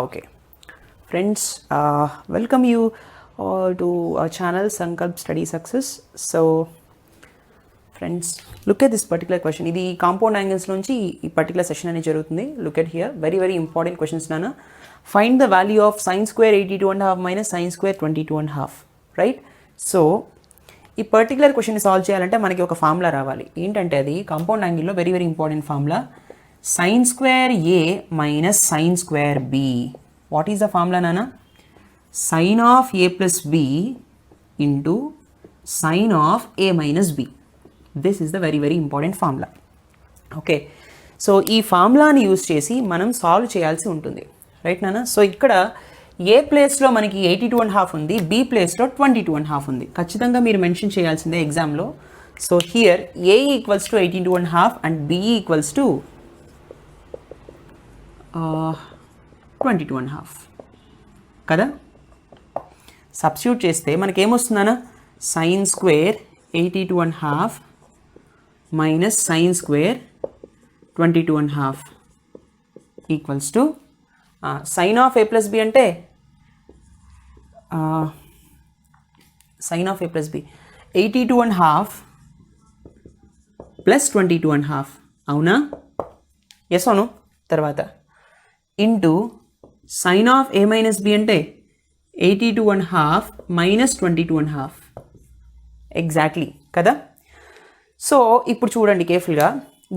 Okay, friends, welcome you all to our channel Sankalp Study Success. So friends, look at this particular question. Idi compound angles nunchi ee particular session ani jarugutundi. Look at here, very important questions nana. Find the value of sin square 82.5 minus sin square 22.5, right? So ఈ particular question solve చేయాలంటే మనకి ఒక formula రావాలి. ఏంటంటే అది compound యాంగిల్లో very important formula, sin square a minus sin square b. What is the formula, Nana? Sin of a plus b into sin of a minus b. This is the very important formula. Okay, so ఈ ఫార్ములాని use చేసి మనం solve చేయాల్సి ఉంటుంది, right నాన్న? So ఇక్కడ ఏ ప్లేస్లో మనకి 82.5 ఉంది, బి ప్లేస్లో 22.5 ఉంది. ఖచ్చితంగా మీరు మెన్షన్ చేయాల్సిందే ఎగ్జామ్లో. So here a equals to 82.5 and b equals to 22.5 కదా. సబ్స్టిట్యూట్ చేస్తే మనకేమొస్తుందన్న, sin square 82.5 minus sin square 22.5 equals to sin of a plus B అంటే sin of a plus b 82.5 plus 22.5, అవునా? ఎస్ అవును. తర్వాత into sin of a minus B అంటే 82.5 minus 22.5 exactly కదా. So ఇప్పుడు చూడండి కేర్ఫుల్గా,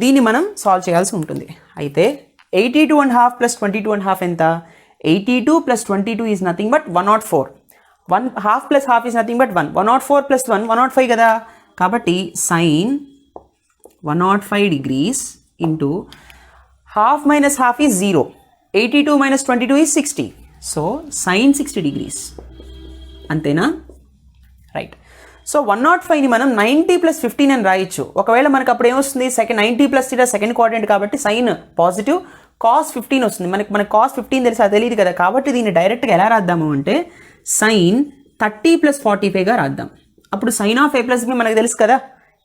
దీన్ని మనం సాల్వ్ చేయాల్సి ఉంటుంది. అయితే 82.5 ప్లస్ 22.5 ఎంత? 82 plus 22 is nothing but 104. 1/2 plus half is nothing but 1. 104 plus 1 105 కదా. కాబట్టి sine 105 degrees into half minus half is 0. 82 minus 22 is 60. So sine 60 degrees, అంతేనా? రైట్. సో 105ని మనం 90 ప్లస్ 15 అని రాయొచ్చు. ఒకవేళ మనకు అప్పుడు ఏమొస్తుంది, second 90 plus theta second quadrant కాబట్టి సైన్ పాజిటివ్, కాస్ 15 వస్తుంది. మనకు కాస్ 15 తెలిసి అది తెలియదు కదా. కాబట్టి దీన్ని డైరెక్ట్గా ఎలా రాద్దాము అంటే సైన్ 30 ప్లస్ 45గా రాద్దాం. అప్పుడు sine of A plus b మనకు తెలుసు కదా.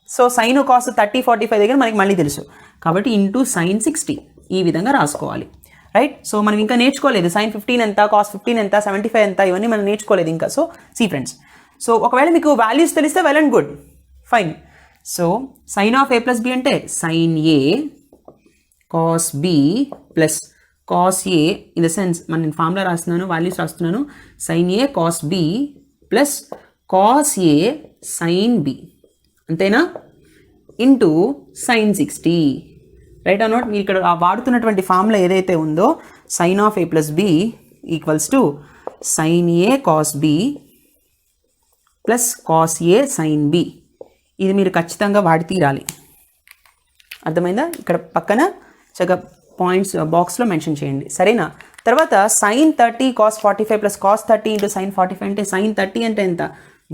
సో సైన్ కాస్ 30 45 దగ్గర మనకి మళ్ళీ తెలుసు కాబట్టి ఇంటూ సైన్ 60 ఈ విధంగా రాసుకోవాలి, రైట్? సో మనం ఇంకా నేర్చుకోలేదు సైన్ 15 ఎంత, కాస్ 15 ఎంత, 75 ఎంత, ఇవన్నీ మనం నేర్చుకోలేదు ఇంకా. సో సి ఫ్రెండ్స్, సో ఒకవేళ మీకు వాల్యూస్ తెలిస్తే well and good, fine. So sign of A plus B అంటే sine A cos B plus cos A, in the sense నేను ఫార్ములా రాస్తున్నాను, వాల్యూస్ రాస్తున్నాను. సైన్ ఏ కాస్ బి ప్లస్ కాస్ ఏ sign B, అంతేనా? Into sine 60, right or not? మీరు ఇక్కడ వాడుతున్నటువంటి formula ఏదైతే ఉందో sine of A plus B equals to sign A cos B plus cos A sign B. ఇది మీరు ఖచ్చితంగా వాడి తీరాలి, అర్థమైందా? ఇక్కడ పక్కన చక్కగా పాయింట్స్ బాక్స్లో మెన్షన్ చేయండి, సరేనా? తర్వాత sine 30 cos 45 plus cos 30 into sine 45 అంటే సైన్ 30 అంటే ఎంత?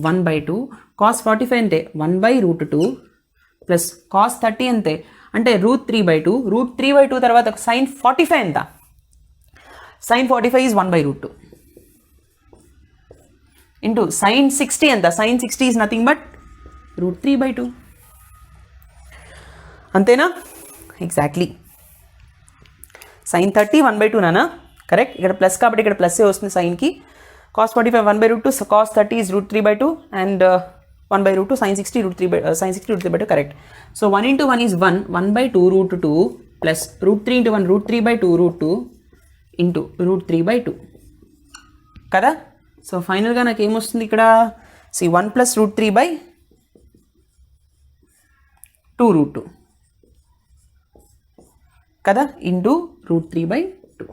1/2. కాస్ 45 అంటే 1/√2 ప్లస్ కాస్ 30 అంతే అంటే √3/2. √3/2 తర్వాత సైన్ 45 ఎంత? సైన్ 45 ఈజ్ 1/√2 ఇంటూ సైన్ 60 ఎంత? సైన్ 60 ఈజ్ నథింగ్ బట్ √3/2, అంతేనా? ఎగ్జాక్ట్లీ. సైన్ 30 1/2 నానా, కరెక్ట్. ఇక్కడ ప్లస్ కాబట్టి ఇక్కడ ప్లస్సే వస్తుంది సైన్కి. Cos 45 1/√2, cos 30 is √3/2 and 1/√2, sine 60 √3/2, correct. So 1 into 1 is 1, 1/2√2 plus √3 into 1 √3/2 √2 into √3/2 కదా. సో ఫైనల్గా నాకు ఏమొస్తుంది ఇక్కడ? 1 ప్లస్ √3/2 √2 కదా ఇంటూ √3/2.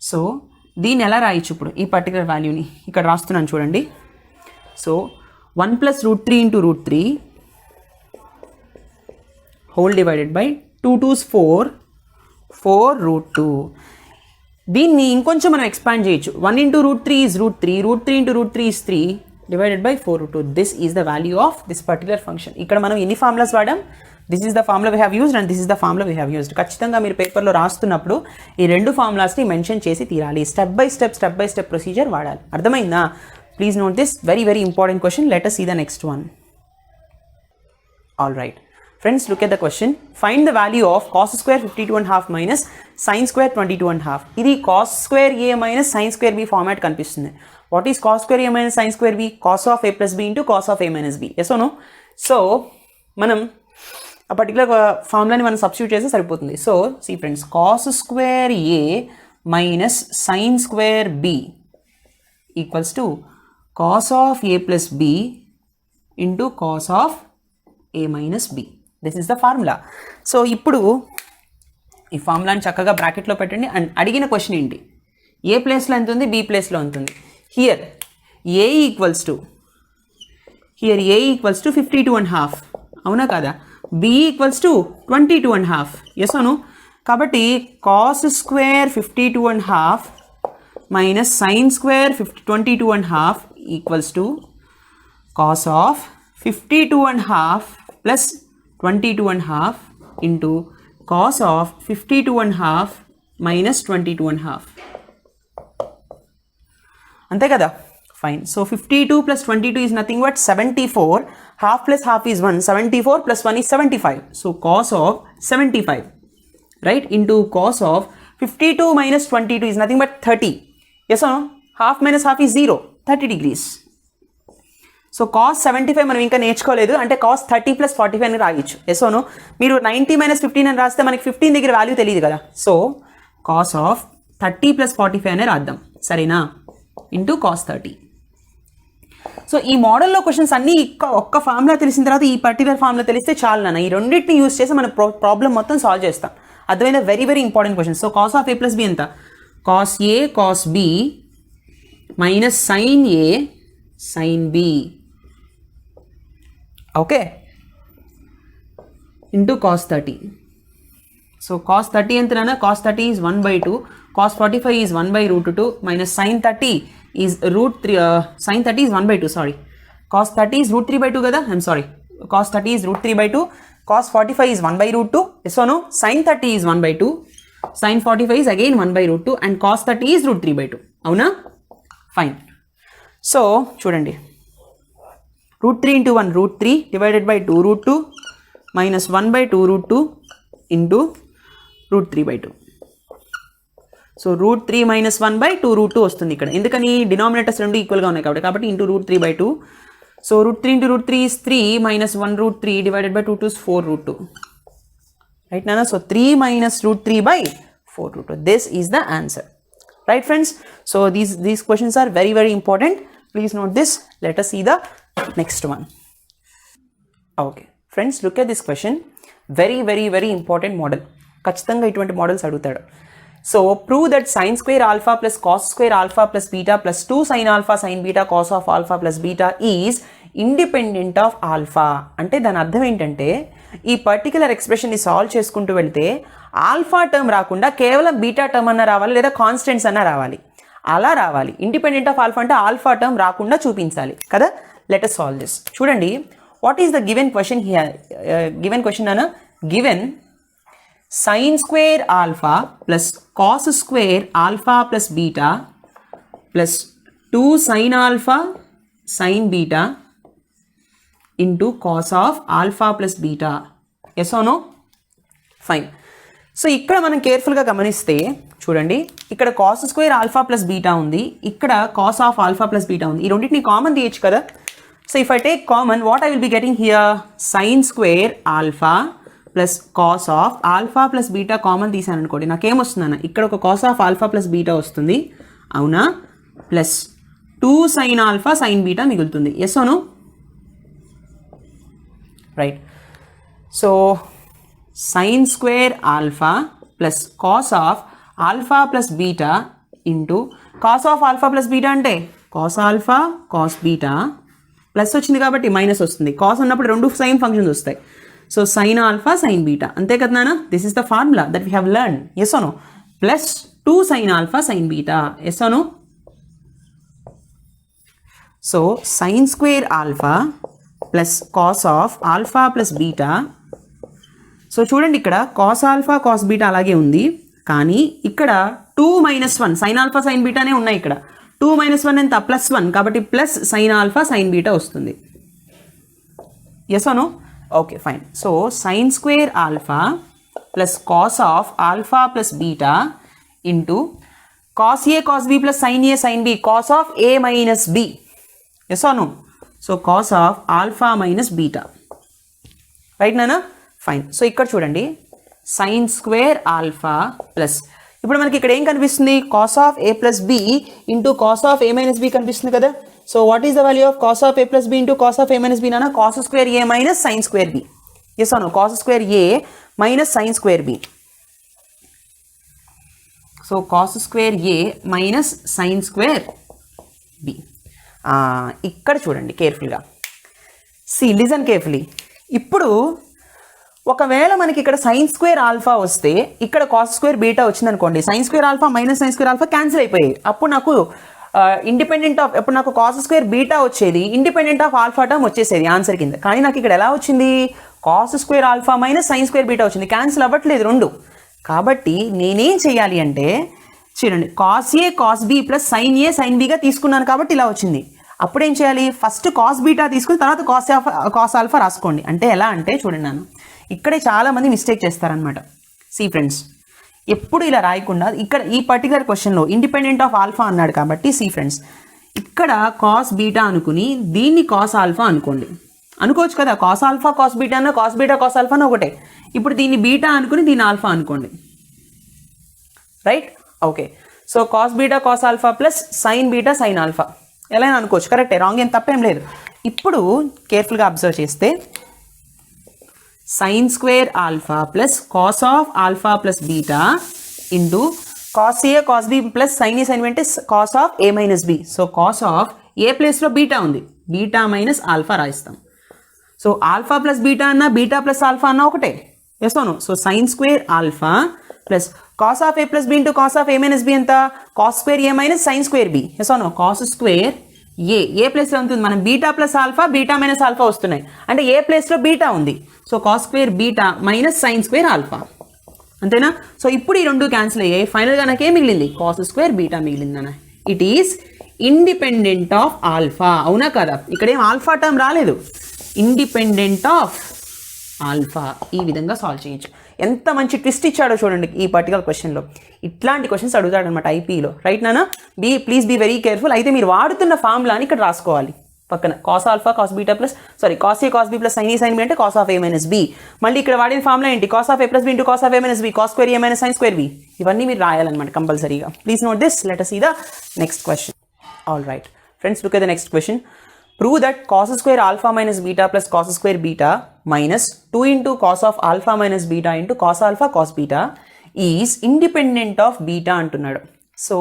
సో దీన్ని ఎలా రాయొచ్చు ఇప్పుడు? ఈ పర్టికులర్ వాల్యూని ఇక్కడ రాస్తున్నాను చూడండి. So 1 plus √3 into √3 whole divided by 2 2s 4 దీన్ని ఇంకొంచెం మనం ఎక్స్పాండ్ చేయొచ్చు. 1 into √3 is √3, √3 into √3 is 3 divided by 4 this is the value of this particular function. ఇక్కడ మనం ఎన్ని ఫార్ములాస్ వాడాం? This is the formula we have used and this is the formula we have used. ఖచ్చితంగా మీరు పేపర్లో రాస్తున్నప్పుడు ఈ రెండు ఫార్ములాస్ని మెన్షన్ చేసి తీరాలి. స్టెప్ బై స్టెప్ ప్రొసీజర్ వాడాలి, అర్థమైందా? Please note this, very important question. Let us see the next one. All right. Friends, look at the question. Find the value of cos square 52.5 minus sin square 22.5. ఇది cos square a minus sin square b format కనిపిస్తుంది. What is cos square a minus sin square b? Cos of a plus b into cos of a minus b. Yes or no? So, మనం ఆ particular ఫార్ములాని మనం substitute చేస్తే సరిపోతుంది. So see friends, cos square a minus sin square b equals to cos of a plus b into cos of a minus b. This is the formula. So ఇప్పుడు ఈ ఫార్ములాని చక్కగా బ్రాకెట్లో పెట్టండి. అండ్ అడిగిన question ఏంటి? ఏ ప్లేస్లో ఎంత ఉంది, బి ప్లేస్లో ఎంత ఉంది. హియర్ ఏ ఈక్వల్స్ టు 52.5, అవునా కదా? బి ఈక్వల్స్ టు 22.5, ఎస్ అవును. కాబట్టి cos square 52.5 minus sin square 22.5 equals to cos of 52.5 plus 22.5 into cos of 52.5 minus 22.5. అంతే కదా? Fine. So 52 plus 22 is nothing but 74. Half plus half is 1. 74 plus 1 is 75. So cos of 75, right, into cos of 52 minus 22 is nothing but 30. Yes or no? Half minus half is 0. 30 degrees. So cos 75 మనం ఇంకా నేర్చుకోలేదు, అంటే cos 30 plus 45 అని రాయొచ్చు. Yes ఓనో? మీరు 90 minus 15 అని రాస్తే మనకి 15 దగ్గర వాల్యూ తెలియదు కదా. సో cos of 30 plus 45 అనే రాద్దాం, సరేనా, ఇంటూ cos 30. సో ఈ మోడల్లో క్వశ్చన్స్ అన్నీ ఒక్క ఫార్ములా తెలిసిన తర్వాత ఈ పర్టికులర్ ఫార్ములా తెలిస్తే చాలు నాన్న. ఈ రెండింటిని యూస్ చేసి మన ప్రాబ్లం మొత్తం సాల్వ్ చేస్తాం. అర్థమైనా? Very very important question. So cos of a plus b ఎంత? cos a cos b minus sin a sin b, okay, into cos 30. So cos 30 ఎంత నాన్న? cos 30 is 1/2, cos 45 is 1/√2 minus sin 30 is √3, sin 30 is 1/2, sorry. cos 30 is √3/2 కదా? I'm sorry. cos 30 is √3/2, cos 45 is 1/√2, yes or no? sin 30 is 1/2, sin 45 is again 1/√2 and cos 30 is √3/2, అవునా? Fine. So చూడండి, √3 into 1 √3 divided by 2√2 minus 1/2√2 into √3/2. So √3 minus 1/2√2 వస్తుంది ఇక్కడ. ఎందుకని? Denominators రెండు ఈక్వల్గా ఉన్నాయి కాబట్టి into √3/2. So √3 into √3 is 3 minus 1√3 divided by 2 is 4√2. Right, Nana? So 3 minus √3/4√2. This is the answer. Right, friends? So these questions are very very important. Please note this. Let us see the next one. Okay, friends, look at this question. Very very very important model. ఖచ్చితంగా ఇటువంటి models అడుగుతాడు. So prove that sin square alpha plus cos square alpha plus beta plus 2 sin alpha sin beta cos of alpha plus beta is independent of alpha. అంటే దాని అర్థం ఏంటంటే, ఈ particular ఎక్స్ప్రెషన్ని solve చేసుకుంటూ వెళ్తే ఆల్ఫా టర్మ్ రాకుండా కేవలం బీటా టర్మ్ అన్న రావాలి, లేదా కాన్స్టెంట్స్ అన్న రావాలి. అలా రావాలి. ఇండిపెండెంట్ ఆఫ్ ఆల్ఫా అంటే ఆల్ఫా టర్మ్ రాకుండా చూపించాలి కదా. Let us solve this. చూడండి, what is the given question here? Given question అన్న, given sin square alpha plus cos square alpha plus beta plus 2 sin alpha sin beta into cos of alpha plus beta. Yes or no? Fine. So ఇక్కడ మనం కేర్ఫుల్గా గమనిస్తే చూడండి, ఇక్కడ cos square alpha plus beta ఉంది, ఇక్కడ cos of alpha plus beta ఉంది. ఈ రెండింటిని కామన్ తీయచ్చు కదా. So if I take common, what I will be getting here? sin square alpha plus cos of alpha plus beta common తీసాను అనుకోండి, నాకేమొస్తుందన్న? ఇక్కడ ఒక cos of alpha plus beta వస్తుంది, అవునా? Plus 2 sine alpha sine beta మిగులుతుంది. Yes అవును? Right. So sign square alpha plus cos of alpha plus beta into cos of alpha plus beta అంటే cos alpha cos beta, plus వచ్చింది కాబట్టి minus వస్తుంది. Cos ఉన్నప్పుడు రెండు సైన్ ఫంక్షన్స్ వస్తాయి. So sign alpha sine beta, అంతే కదా నాన్న? This is the formula that we have learn. Yes or no? Plus 2 sine alpha sine beta. Yes or no? So sign square alpha plus cos of alpha plus beta. So చూడండి, ఇక్కడ cos alpha cos beta అలాగే ఉంది, కానీ ఇక్కడ 2 - 1 sign alpha sign బీటానే ఉన్నాయి. ఇక్కడ 2 - 1 ఎంత? +1, కాబట్టి plus sine alpha sine beta వస్తుంది. Yes or no? Okay fine. So sign square alpha plus cos of alpha plus beta into cos A cos B plus sign A sign B cos of A minus B. Yes or no? So cos of alpha minus beta. Right నానా? Fine. So ఇక్కడ చూడండి, sign square alpha plus, ఇప్పుడు మనకి ఇక్కడ ఏం కనిపిస్తుంది? Cos of A plus B into cos of A minus B కనిపిస్తుంది కదా. So what is the value of cos of A plus B into cos of A minus B నానా? Cos square A minus sign square B. Yes or no? Cos square A minus sign square B. So cos square A minus sign square B. ఇక్కడ చూడండి కేర్ఫుల్గా, listen carefully. ఇప్పుడు ఒకవేళ మనకి ఇక్కడ sign square alpha వస్తే ఇక్కడ కాస్ స్క్వేర్ బీటా వచ్చింది అనుకోండి, sin square alpha minus sign square alpha cancel అయిపోయాయి. అప్పుడు నాకు ఇండిపెండెంట్ ఆఫ్, ఇప్పుడు నాకు కాస్ స్క్వేర్ బీటా వచ్చేది, ఇండిపెండెంట్ ఆఫ్ ఆల్ఫా టర్మ్ వచ్చేసేది ఆన్సర్ కింద. కానీ నాకు ఇక్కడ ఎలా వచ్చింది? Cos square alpha minus sign square beta వచ్చింది, క్యాన్సిల్ అవ్వట్లేదు రెండు. కాబట్టి నేనేం చేయాలి అంటే చూడండి, కాస్ ఏ కాస్ బి ప్లస్ సైన్ ఏ సైన్ బిగా తీసుకున్నాను కాబట్టి ఇలా వచ్చింది. అప్పుడు ఏం చేయాలి? ఫస్ట్ కాస్ బీటా తీసుకుని తర్వాత కాస్ ఆల్ఫా రాసుకోండి. అంటే ఎలా అంటే చూడండి, నన్ను ఇక్కడే చాలామంది మిస్టేక్ చేస్తారనమాట. ఫ్రెండ్స్, ఎప్పుడు ఇలా రాయకుండా ఇక్కడ ఈ పర్టికులర్ క్వశ్చన్లో ఇండిపెండెంట్ ఆఫ్ ఆల్ఫా అన్నాడు కాబట్టి ఫ్రెండ్స్, ఇక్కడ కాస్ బీటా అనుకుని దీన్ని కాస్ ఆల్ఫా అనుకోండి. అనుకోవచ్చు కదా, కాస్ ఆల్ఫా కాస్ బీటా అన్న, కాస్ బీటా కాస్ ఆల్ఫా అని ఒకటే. ఇప్పుడు దీన్ని బీటా అనుకుని దీన్ని ఆల్ఫా అనుకోండి. Right? Okay. So cos beta cos alpha plus sine beta sine alpha ఎలా అనుకోవచ్చు, కరెక్టే, రాంగ్ ఏం తప్పేం లేదు. ఇప్పుడు కేర్ఫుల్గా అబ్జర్వ్ చేస్తే sin square alpha plus cos of alpha plus beta into cos A cos B plus sign A sign B అంటే cos of A minus B. So cos of A ప్లేస్లో బీటా ఉంది, beta minus alpha రాయిస్తాం. So alpha plus beta అన్న, beta plus alpha అన్న ఒకటే. Yes అవును? So sign square alpha plus cos of A plus B into cos of A minus B ఎంత? Cos square A minus sign square B. Yes అవును? Cos square A ప్లేస్లో ఉంటుంది, మనం beta plus alpha beta minus alpha వస్తున్నాయి అంటే A ప్లేస్లో beta ఉంది. So cos square beta minus sign square alpha. అంతేనా? సో ఇప్పుడు ఈ రెండు క్యాన్సిల్ అయ్యాయి. ఫైనల్గా నాకేం మిగిలింది? కాస్ స్క్వేర్ బీటా మిగిలిందన్న. It is independent of alpha. అవునా కదా? ఇక్కడ ఏం ఆల్ఫా టర్మ్ రాలేదు, ఇండిపెండెంట్ ఆఫ్ ఆల్ఫా. ఈ విధంగా సాల్వ్ చేయొచ్చు. ఎంత మంచి ట్విస్ట్ ఇచ్చాడో చూడండి ఈ పర్టికులర్ క్వశ్చన్లో. ఇట్లాంటి క్వశ్చన్స్ అడుగుతాడనమాట ఐపీలో. రైట్ నానా? Please be very careful. అయితే మీరు వాడుతున్న ఫార్ములాని ఇక్కడ రాసుకోవాలి పక్కన. Cos alpha cos beta plus cos ఏ కాస్ బి ప్లస్ సైన్ ఏ సైన్ బి అంటే cos of A minus B. మళ్ళీ ఇక్కడ వాడిన ఫార్ములా ఏంటి? Cos of A plus B into cos of A minus B, cos square A minus sign square B. ఇవన్నీ మీరు రాయాలన్నమాట కంపల్సరీగా. Please note this. Let us see the next question. All right friends, look at the next question. Prove that cos square alpha minus beta plus cos square beta minus 2 into cos of alpha minus beta into cos alpha cos beta is independent of beta అంటున్నాడు. So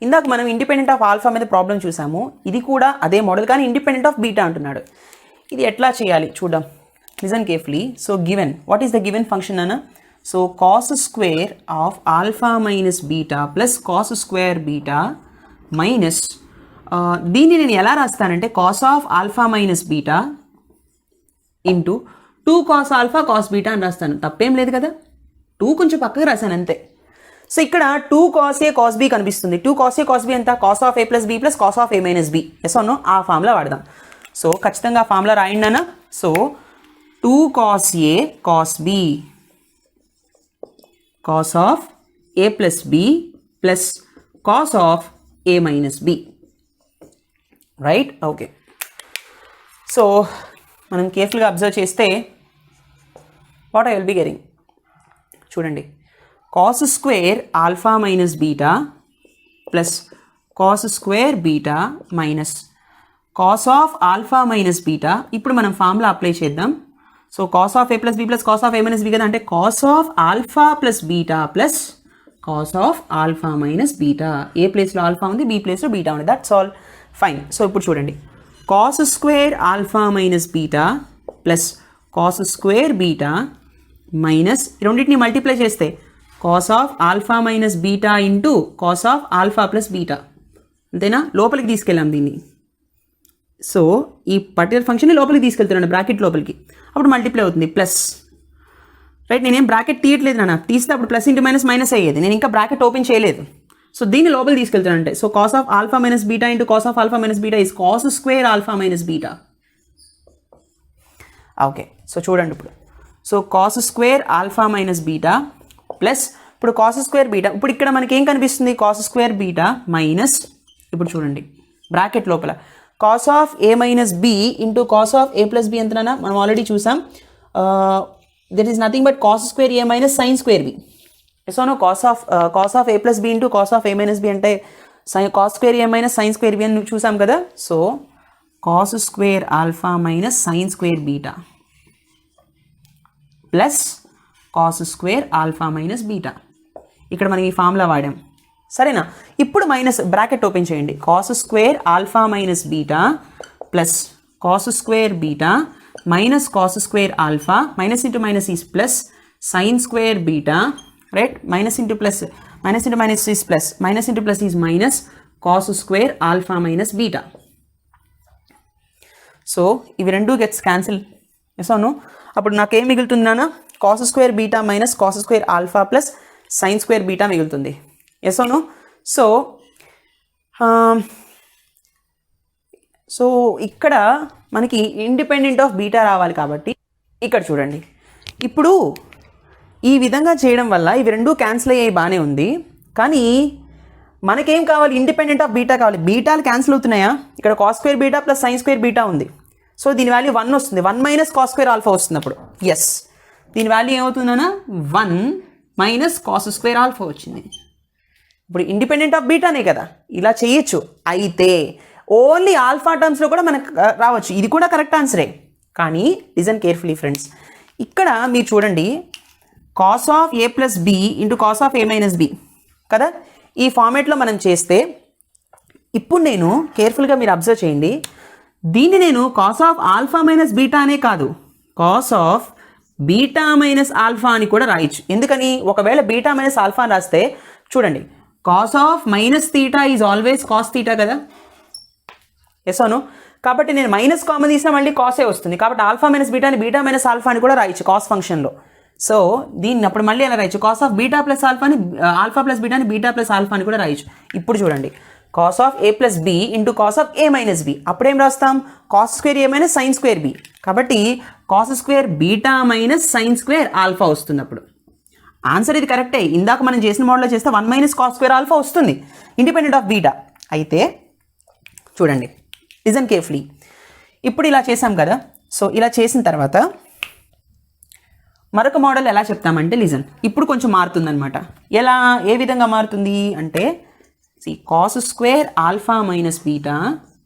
ఇందాక మనం independent of alpha మీద problem చూసాము, ఇది కూడా అదే model కానీ independent of beta అంటున్నాడు. ఇది ఎట్లా చేయాలి చూద్దాం. Listen carefully. So given, what is the given function అన్న? So cos square of alpha minus beta plus cos square beta minus, దీన్ని నేను ఎలా రాస్తానంటే cos of alpha minus beta into 2 cos alpha cos beta అని రాస్తాను. తప్పేం లేదు కదా, 2 కొంచెం పక్కకు రాశాను అంతే. సో ఇక్కడ 2 కాస్ ఏ కాస్ బి కనిపిస్తుంది. 2 కాస్ ఏ కాస్ బి ఎంత? Cos of A plus B plus cos of A minus B. Yes అవును? ఆ ఫార్ములా వాడదాం. సో ఖచ్చితంగా ఆ ఫార్ములా రాయండి అన్న. So 2 cos A cos B cos of A plus B plus cos of A minus B. Right? Okay. So మనం కేర్ఫుల్గా observe చేస్తే what I will be getting చూడండి. Cos square alpha minus beta plus cos square beta minus cos of alpha minus beta. ఇప్పుడు మనం formula apply చేద్దాం. So cos of A plus B plus cos of A minus B కదా, అంటే cos of alpha plus beta plus cos of alpha minus beta. A ప్లేస్లో alpha ఉంది, B ప్లేస్లో beta ఉంది. That's all. Fine. So ఇప్పుడు చూడండి, cos square alpha minus beta plus cos square beta minus రెండింటిని multiply చేస్తే cos of alpha minus beta into cos of alpha plus beta. అంతేనా? లోపలికి తీసుకెళ్ళాం దీన్ని. సో ఈ పర్టికులర్ ఫంక్షన్ని లోపలికి తీసుకెళ్తున్నాను, బ్రాకెట్ లోపలికి. అప్పుడు మల్టిప్లై అవుతుంది ప్లస్. రైట్? నేనేం బ్రాకెట్ తీయట్లేదు నాన్న, తీస్తే అప్పుడు ప్లస్ ఇంటూ మైనస్ మైనస్ అయ్యేది. నేను ఇంకా బ్రాకెట్ ఓపెన్ చేయలేదు. సో దీన్ని లోపలికి తీసుకెళ్తానంటే so cos of alpha minus beta into cos of alpha minus beta is cos square alpha minus beta. Okay. So చూడండి ఇప్పుడు, so cos square alpha minus beta plus ఇప్పుడు కాస్ స్క్వేర్ బీటా, ఇప్పుడు ఇక్కడ మనకి ఏం కనిపిస్తుంది, కాస్ స్క్వేర్ బీటా మైనస్, ఇప్పుడు చూడండి బ్రాకెట్ లోపల cos of A minus B into cos of A plus B ఎంతనా మనం ఆల్రెడీ చూసాం, that is nothing but cos square A minus sign square B. So no cos of A plus B into cos of A minus B అంటే cos square A minus sign square B అని చూసాం కదా. So cos square alpha minus sign square beta plus cos square alpha minus beta, ఇక్కడ మనం ఈ formula వాడాం సరేనా. ఇప్పుడు minus bracket open చేయండి, cos square alpha minus beta plus cos square beta minus cos square alpha, minus into minus is plus sin square beta, right, minus into plus, minus into minus is plus, minus into plus is minus cos square alpha minus beta. So ఇవి రెండు gets cancel. Yes అవును, అప్పుడు నాకేం మిగులుతుంది నాన్న, cos square beta minus cos square alpha plus sin square beta మిగులుతుంది. Yes అవును. So ఇక్కడ మనకి ఇండిపెండెంట్ ఆఫ్ బీటా రావాలి కాబట్టి ఇక్కడ చూడండి, ఇప్పుడు ఈ విధంగా చేయడం వల్ల ఇవి రెండు క్యాన్సిల్ అయ్యాయి బాగానే ఉంది, కానీ మనకేం కావాలి, ఇండిపెండెంట్ ఆఫ్ బీటా కావాలి. బీటాలు క్యాన్సిల్ అవుతున్నాయా, ఇక్కడ cos square beta plus sin square beta ఉంది, సో దీని వాల్యూ 1 వస్తుంది, 1 మైనస్ కాస్ స్క్వేర్ ఆల్ఫా వస్తుంది. అప్పుడు ఎస్, దీని వాల్యూ ఏమవుతుందన్నా 1 మైనస్ కాస్ స్క్వేర్ ఆల్ఫా వచ్చింది. ఇప్పుడు ఇండిపెండెంట్ ఆఫ్ బీటానే కదా, ఇలా చేయొచ్చు. అయితే ఓన్లీ ఆల్ఫా టర్మ్స్లో కూడా మనకు రావచ్చు, ఇది కూడా కరెక్ట్ ఆన్సరే. కానీ లిజన్ కేర్ఫుల్లీ ఫ్రెండ్స్, ఇక్కడ మీరు చూడండి cos of A plus B into cos of A minus B కదా, ఈ ఫార్మేట్లో మనం చేస్తే, ఇప్పుడు నేను కేర్ఫుల్గా మీరు అబ్జర్వ్ చేయండి, దీన్ని నేను cos of alpha minus beta అనే కాదు, cos of beta minus alpha అని కూడా రాయొచ్చు. ఎందుకని, ఒకవేళ బీటా మైనస్ ఆల్ఫా అని రాస్తే చూడండి, cos of minus theta is always cos theta కదా. ఎస్ అవును, కాబట్టి నేను మైనస్ కామన్ తీసినా మళ్ళీ కాసే వస్తుంది, కాబట్టి ఆల్ఫా మైనస్ బీటాని బీటా మైనస్ ఆల్ఫా అని కూడా రాయొచ్చు కాస్ ఫంక్షన్లో. సో దీన్ని అప్పుడు మళ్ళీ ఎలా రాయొచ్చు, కాస్ ఆఫ్ బీటా ప్లస్ ఆల్ఫాని ఆల్ఫా ప్లస్ బీటాని బీటా ప్లస్ ఆల్ఫా అని కూడా రాయొచ్చు. ఇప్పుడు చూడండి, cos of A plus B into cos of A minus B, అప్పుడేం రాస్తాం, cos square A minus sign square B, కాబట్టి cos square beta minus sign square alpha వస్తుంది. అప్పుడు ఆన్సర్ ఇది కరెక్టే, ఇందాక మనం చేసిన మోడల్లో చేస్తే 1 మైనస్ కాస్ స్క్వేర్ ఆల్ఫా వస్తుంది ఇండిపెండెంట్ ఆఫ్ బీటా. అయితే చూడండి లిజన్ కేర్ఫుల్లీ, ఇప్పుడు ఇలా చేసాం కదా, సో ఇలా చేసిన తర్వాత మరొక మోడల్ ఎలా చెప్తామంటే లిజన్, ఇప్పుడు కొంచెం మారుతుందన్నమాట. ఎలా, ఏ విధంగా మారుతుంది అంటే, cos square alpha minus beta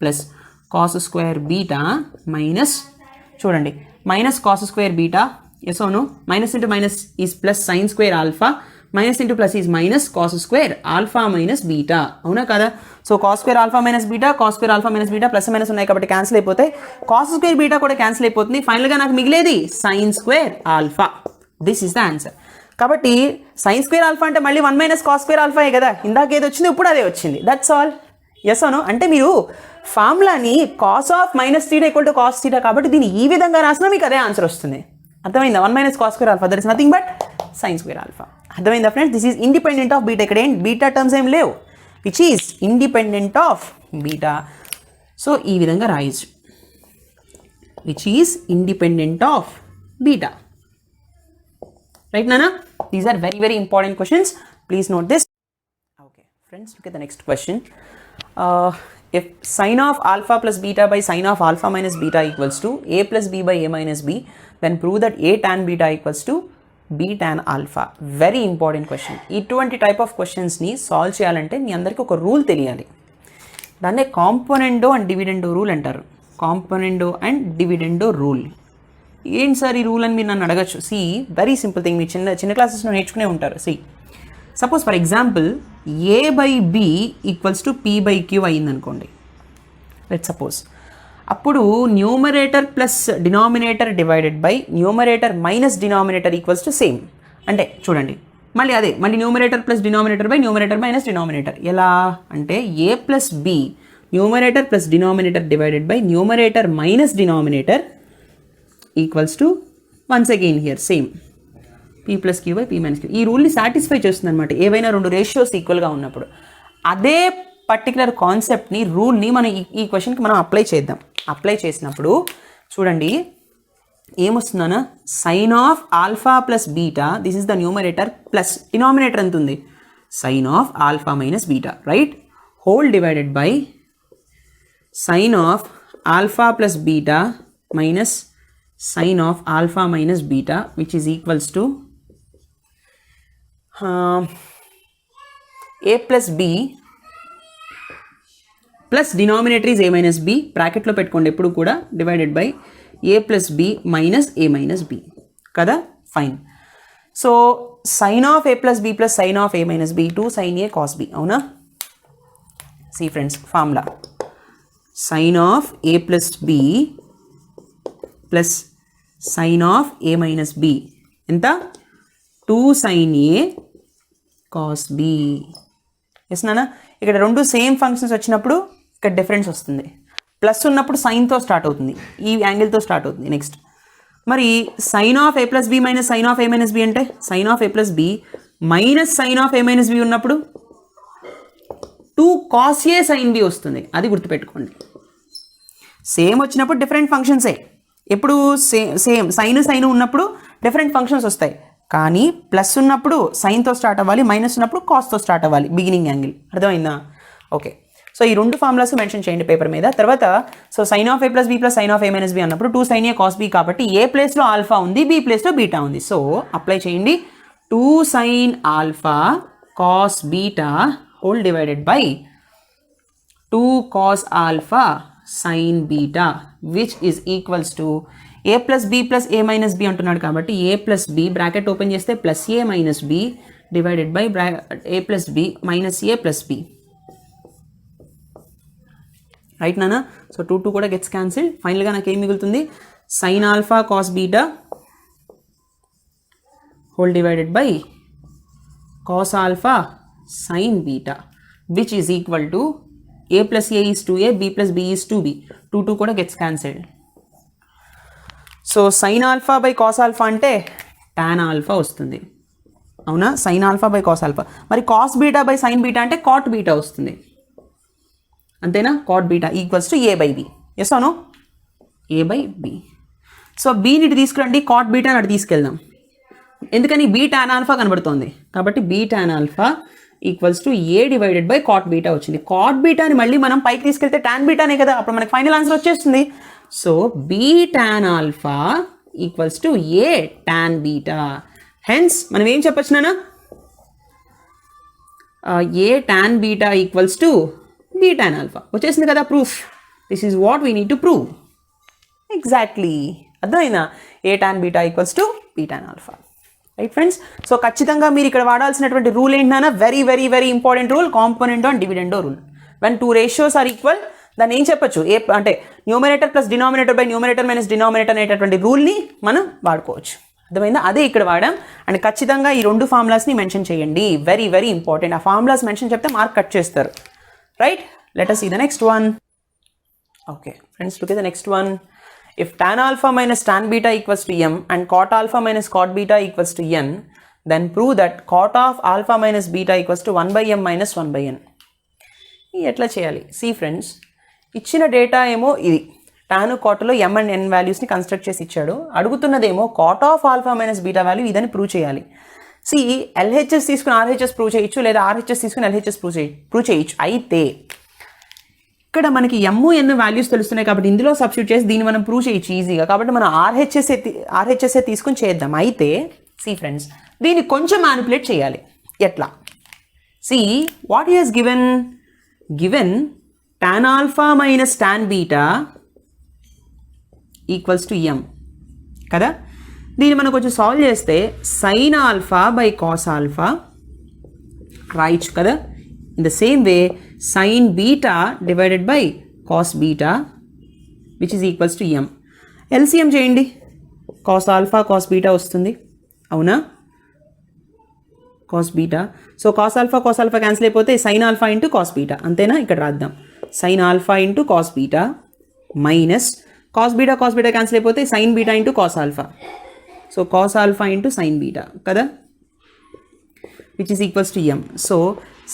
plus cos square beta minus, చూడండి minus cos square beta, yes అవును, minus into minus is plus sin square alpha, minus into plus is minus cos square alpha minus beta, అవునా కదా. So cos square alpha minus beta, cos square alpha minus beta plus minus ఉన్నాయి కాబట్టి cancel అయిపోతాయి, cos square beta కూడా cancel అయిపోతుంది, ఫైనల్గా నాకు మిగిలేది sin square alpha. This is the answer. కాబట్టి సైన్ స్క్వేర్ ఆల్ఫా అంటే మళ్ళీ 1 మైనస్ కాస్ స్క్వేర్ ఆల్ఫాయే కదా, ఇందాక ఏది వచ్చింది ఇప్పుడు అదే వచ్చింది, దట్స్ ఆల్. ఎస్ అవును, అంటే మీరు ఫార్ములాని cos of minus theta equal to cos theta కాబట్టి దీన్ని ఈ విధంగా రాసినా మీకు అదే ఆన్సర్ వస్తుంది. అర్థమైందా, 1 minus cos square alpha that is nothing but sin square alpha. అర్థమైందా friends, this is independent of beta, ఇక్కడ ఏం బీటా టర్మ్స్ ఏం లేవు, which is independent of beta. So ఈ విధంగా రాయొచ్చు, which is independent of beta. Right, Nana? These are very, very important questions. Please note this. Okay, friends, look at the next question. If sin of alpha plus beta by sin of alpha minus beta equals to a plus b by a minus b, then prove that a tan beta equals to b tan alpha. Very important question. ఇటువంటి type of క్వశ్చన్స్ని solve చేయాలంటే మీ అందరికీ ఒక rule తెలియాలి. దాన్నే కాంపోనెండో and dividendo rule అంటారు. కాంపోనెండో and dividendo rule. ఏంటి sir ఈ రూల్ అని మీరు నన్ను అడగచ్చు. సి వెరీ సింపుల్ థింగ్, మీరు చిన్న క్లాసెస్లో నేర్చుకునే ఉంటారు. See suppose for example A by B equals to P by Q అయ్యిందనుకోండి, లెట్ సపోజ్. అప్పుడు numerator plus denominator divided by numerator minus denominator equals to same. అంటే చూడండి మళ్ళీ అదే, మళ్ళీ numerator plus denominator by numerator minus denominator. ఎలా అంటే A plus B numerator plus denominator divided by numerator minus denominator equals to once again here same P plus Q by P minus Q. ఈ రూల్ని satisfy చేస్తుంది అనమాట ఏవైనా రెండు ratios ఈక్వల్గా ఉన్నప్పుడు. అదే పర్టికులర్ కాన్సెప్ట్ని రూల్ని మనం ఈ క్వశ్చన్కి మనం అప్లై చేద్దాం. అప్లై చేసినప్పుడు చూడండి, ఏమొస్తుందన్నా sin of alpha plus beta, this is the numerator, plus denominator ఎంత ఉంది sin of alpha minus beta, right, whole divided by sign of alpha plus beta minus sin of alpha minus beta which is equals to A plus B plus denominator is A minus B, బ్రాకెట్లో పెట్టుకోండి ఎప్పుడు కూడా, divided by A plus B minus A minus B కదా, fine. So sign of A plus B plus sign of A minus B two sign A cos B, అవునా. See friends formula sin of A plus B plus sign of A minus B ఎంత 2 sin ఏ cos B. Yes నానా, ఇక్కడ రెండు same functions వచ్చినప్పుడు ఇక్కడ difference వస్తుంది, plus ఉన్నప్పుడు సైన్తో start అవుతుంది, ఈ యాంగిల్తో స్టార్ట్ అవుతుంది. నెక్స్ట్ మరి sin of A plus B minus sin of A minus B అంటే sign of A plus B minus sin of A minus B ఉన్నప్పుడు 2 కాస్ ఏ సైన్ బి వస్తుంది, అది గుర్తుపెట్టుకోండి. సేమ్ వచ్చినప్పుడు డిఫరెంట్ ఫంక్షన్సే, ఎప్పుడు సేమ్ సైన్ ఉన్నప్పుడు డిఫరెంట్ ఫంక్షన్స్ వస్తాయి, కానీ ప్లస్ ఉన్నప్పుడు సైన్తో స్టార్ట్ అవ్వాలి, మైనస్ ఉన్నప్పుడు కాస్తో స్టార్ట్ అవ్వాలి బిగినింగ్ యాంగిల్, అర్థమైందా. ఓకే, సో ఈ రెండు ఫార్ములాస్ మెన్షన్ చేయండి పేపర్ మీద. తర్వాత so sign of A plus B plus sign of A minus b అన్నప్పుడు 2 సైన్ ఏ కాస్ బి, కాబట్టి ఏ ప్లేస్లో ఆల్ఫా ఉంది, బి ప్లేస్లో బీటా ఉంది. సో అప్లై చేయండి 2 sine alpha cos beta whole divided by 2 cos alpha sine beta which is equals to A plus B plus a minus b అంటున్నాడు కాబట్టి a plus b bracket open చేస్తే plus a minus b divided by A plus B minus a plus b, right నానా. So 2 కూడా gets cancel. ఫైనల్గా నాకు ఏం మిగులుతుంది sine alpha cos beta whole divided by cos alpha sine beta which is equal to A plus A is 2a, B plus B is 2b, 2 కూడా gets cancelled. So sign alpha by cos alpha అంటే tan alpha వస్తుంది, అవునా, sin alpha by cos alpha. మరి cos beta by sign beta అంటే cot beta వస్తుంది, అంతేనా. Cot beta equals to A by B, yes అవును, A by B. So బీని ఇటు తీసుకురండి, కాట్ బీటాని అటు తీసుకెళ్దాం, ఎందుకని బీ టాన్ ఆల్ఫా కనబడుతుంది కాబట్టి B tan alpha equals to A divided by cot beta వచ్చింది. కాట్ బీటాని మళ్ళీ మనం పైకి తీసుకెళ్తే టాన్ బీటానే కదా, అప్పుడు మనకి ఫైనల్ ఆన్సర్ వచ్చేస్తుంది. So B tan alpha equals to A tan beta. Hence మనం ఏం చెప్పొచ్చు నాన్న, A tan beta equals to B tan alpha వచ్చేసింది కదా proof. This is what we need to prove. Exactly అర్థమైందా, A tan beta equals to B tan alpha, right friends. So ఖచ్చితంగా మీరు ఇక్కడ వాడాల్సినటువంటి రూల్ ఏంటన్నా, very very very important rule, componendo and dividendo rule. When 2 ratios are equal, దాన్ని ఏం చెప్పొచ్చు, ఏ అంటే numerator plus denominator by numerator minus denominator అనేటటువంటి రూల్ని మనం వాడుకోవచ్చు, అర్థమైందా. అదే ఇక్కడ వాడాం. అండ్ ఖచ్చితంగా ఈ రెండు ఫార్ములాస్ని మెన్షన్ చేయండి, వెరీ వెరీ ఇంపార్టెంట్. ఆ ఫార్ములాస్ మెన్షన్ చెప్తే మార్క్ కట్ చేస్తారు, right. Let us see the next one. Okay friends, look at the next one. If tan alpha minus tan beta equals to m and cot alpha minus cot beta equals to n, then prove that cot of alpha minus beta equals to 1 by m minus 1 by n. ఎట్లా చేయాలి, see friends, ఇచ్చిన data ఏమో ఇది tan కాట్లో M and ఎన్ వాల్యూస్ని construct చేసి ఇచ్చాడు, అడుగుతున్నదేమో cot of alpha minus beta value ఇదని ప్రూవ్ చేయాలి. సి ఎల్హెచ్ఎస్ తీసుకుని ఆర్హెచ్ఎస్ ప్రూవ్ చేయొచ్చు, లేదా ఆర్హెచ్ఎస్ తీసుకుని ఎల్హెచ్ఎస్ ప్రూవ్ చేయొచ్చు. అయితే ఇక్కడ మనకి ఎమ్ ఎన్ వాల్యూస్ తెలుస్తున్నాయి కాబట్టి ఇందులో సబ్స్టిట్యూట్ చేసి దీన్ని మనం ప్రూవ్ చేయొచ్చు ఈజీగా, కాబట్టి మనం ఆర్హెచ్ఎస్ఏ తీసుకుని చేద్దాం. అయితే సి ఫ్రెండ్స్, దీన్ని కొంచెం మ్యానిపులేట్ చేయాలి. ఎట్లా, see what he has given tan alpha minus tan beta equals to ఎం కదా. దీన్ని మనం కొంచెం సాల్వ్ చేస్తే sin alpha by cos alpha రాయొచ్చు కదా. In the same way sin beta divided by cos beta which is equals to M. LCM చేయండి, cos alpha cos beta వస్తుంది, అవునా, cos beta. So cos alpha cancel అయిపోతే sin alpha into cos beta, అంతేనా. ఇక్కడ రాద్దాం, sin alpha into cos beta minus cos beta cancel అయిపోతే sine beta into cos alpha. So cos alpha into sine beta కదా, which is equals to m. So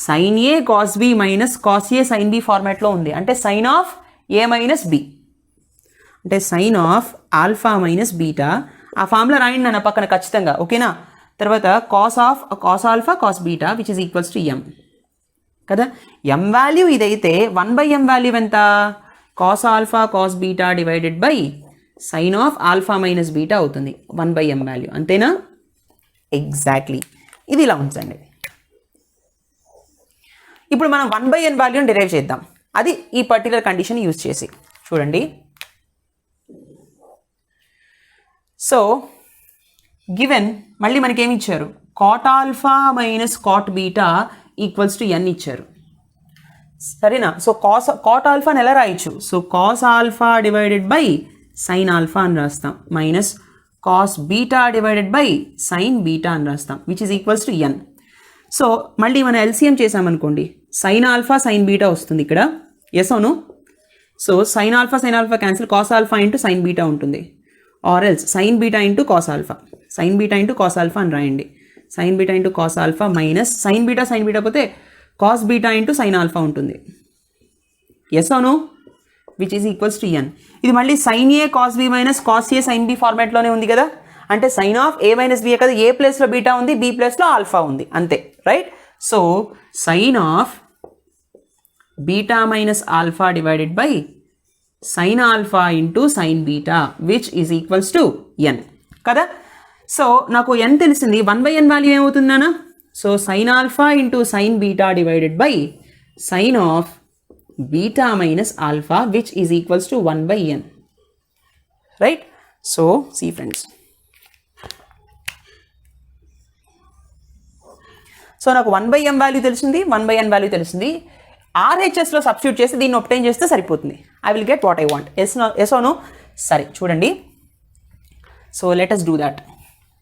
sine A cos b minus cos A sign b ఫార్మాట్లో ఉంది, అంటే sign of A minus B, అంటే sign of alpha minus beta, ఆ formula రాయండి నా పక్కన ఖచ్చితంగా, ఓకేనా. తర్వాత cos alpha cos beta which is equals to ఎం కదా. ఎం వాల్యూ ఇదైతే 1/m వాల్యూ ఎంత, cos alpha cos beta divided by sign of alpha minus beta అవుతుంది 1/m వాల్యూ, అంతేనా. ఎగ్జాక్ట్లీ ఇది ఇలా ఉంచండి. ఇప్పుడు మనం 1/n వాల్యూని డిరైవ్ చేద్దాం, అది ఈ పర్టికులర్ కండిషన్ యూజ్ చేసి. చూడండి, సో గివెన్ మళ్ళీ మనకి ఏమి ఇచ్చారు, cot alpha minus cot beta equals to n ఇచ్చారు, సరేనా. సో కాట్ ఆల్ఫాని ఎలా రాయొచ్చు, so cos alpha divided by sine alpha అని రాస్తాం, minus cos beta divided by sign beta అని రాస్తాం which is equals to n. So మళ్ళీ మనం ఎల్సిఎం చేసామనుకోండి, సైన్ ఆల్ఫా సైన్ బీటా వస్తుంది ఇక్కడ, ఎస్ అవును. So sign alpha cancel, cos alpha into sine beta ఉంటుంది, or else sine beta into cos alpha, sine beta into cos alpha అని రాయండి, sine beta into cos alpha minus sine beta పోతే cos beta into sine alpha ఉంటుంది, yes అవును, which is equals to n. ఇది మళ్ళీ sine ఏ cos b minus cos ఏ sign b ఫార్మాట్లోనే ఉంది కదా, అంటే sign of A minus B కదా, ఏ ప్లేస్లో బీటా ఉంది, బి ప్లేస్లో ఆల్ఫా ఉంది, అంతే right. So sign of beta minus alpha divided by sine alpha into sine beta which is equals to n కదా. సో నాకు n తెలిసింది, 1/n వాల్యూ ఏమవుతుంది నాన్న, so sign alpha into sine beta divided by sign of beta minus alpha which is equals to 1/n right. So see friends, so నాకు 1/m value తెలిసింది, 1/n value తెలిసింది, ఆర్హెచ్ఎస్లో substitute చేసి దీన్ని obtain చేస్తే సరిపోతుంది, I will get what I want, yes or no. సరే చూడండి, so let us do that.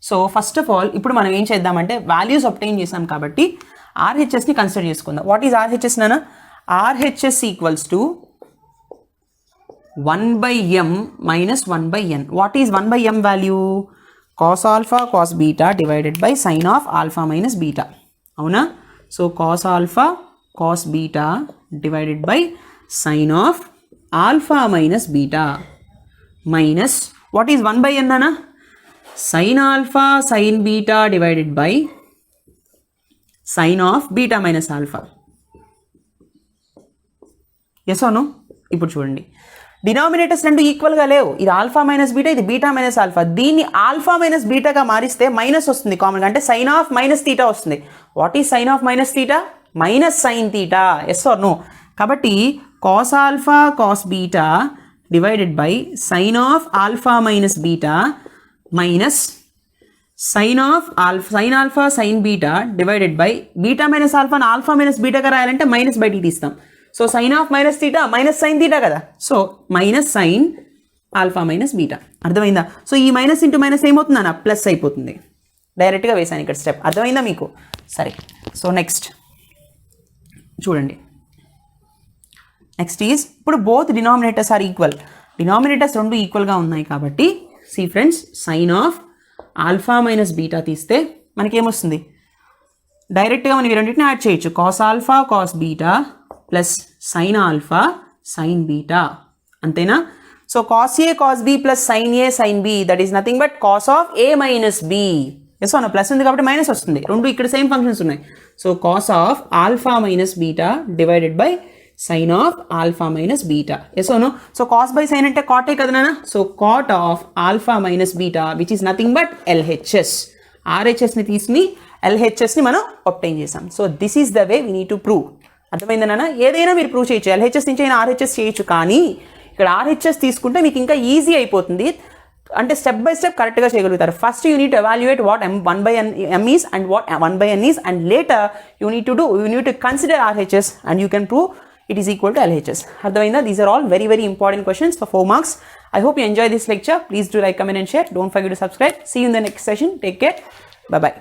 So first of all ఇప్పుడు మనం ఏం చేద్దామంటే వాల్యూస్ ఒబ్టైన్ చేసాం కాబట్టి ఆర్హెచ్ఎస్ని కన్సిడర్ చేసుకుందాం. వాట్ ఈజ్ ఆర్హెచ్ఎస్ నాన్న, RHS equals to 1/m minus 1/n. What is 1/m value, cos alpha cos beta divided by sign of alpha minus beta, అవునా. So cos alpha cos beta divided by sign of alpha minus beta minus what is 1/n అన్నా, sine alpha sine beta divided by sign of beta minus alpha, yes అవును. ఇప్పుడు చూడండి, denominators రెండు ఈక్వల్గా లేవు, ఇది alpha minus beta, ఇది beta minus alpha, దీన్ని ఆల్ఫా మైనస్ బీటాగా మారిస్తే మైనస్ వస్తుంది కామన్గా, అంటే సైన్ ఆఫ్ మైనస్ తీటా వస్తుంది. What is sine of minus theta, minus sine theta, yes or no. కాబట్టి cos alpha cos beta divided by sign of alpha minus beta minus sine alpha sine beta divided by beta minus ఆల్ఫాని alpha minus బీటాగా రాయాలంటే minus బయటికి తీస్తాం. So sign of minus theta minus sine theta కదా, so minus sine alpha minus beta, అర్థమైందా. So ఈ minus into minus ఏమవుతుందన్న, plus అయిపోతుంది, డైరెక్ట్గా వేసాను ఇక్కడ స్టెప్, అర్థమైందా మీకు. సరే, సో నెక్స్ట్ చూడండి, నెక్స్ట్ ఈజ్ ఇప్పుడు both denominators are equal, denominators రెండు ఈక్వల్గా ఉన్నాయి కాబట్టి see friends, sine of alpha minus beta తీస్తే మనకేమొస్తుంది, డైరెక్ట్గా మనం ఈ రెండింటిని యాడ్ చేయొచ్చు, cos alpha cos beta plus sine alpha sine beta, అంతేనా. So cos A cos B plus sign A sign b, that is nothing but cos of A minus B, yes అవునా, plus ఉంది కాబట్టి minus వస్తుంది, రెండు ఇక్కడ same functions ఉన్నాయి. So cos of alpha minus beta divided by sign of alpha minus beta, yes అవును. So cos by sine అంటే కాటే కదా నాన్న, so cot of alpha minus beta which is nothing but LHS, ఆర్హెచ్ఎస్ని తీసుకుని ఎల్హెచ్ఎస్ని మనం ఒబ్టైన్ చేసాం. So this is the way we need to prove, అర్థమైందా నాన్న. ఏదైనా మీరు ప్రూవ్ చేయొచ్చు, ఎల్హెచ్ఎస్ నుంచి అయినా ఆర్హెచ్ఎస్ చేయొచ్చు, కానీ ఇక్కడ ఆర్హెచ్ఎస్ తీసుకుంటే మీకు ఇంకా ఈజీ అయిపోతుంది, అంటే స్టెప్ బై స్టెప్ కరెక్ట్గా చేయగలుగుతారు. First you need to evaluate what m is and what 1/n is, and later you need to consider RHS and you can prove it is equal to LHS. Ardhavainda, these are all very very important questions for 4 marks. I hope you enjoy this lecture. Please do like, comment and share. Don't forget to subscribe. See you in the next session. Take care. Bye bye.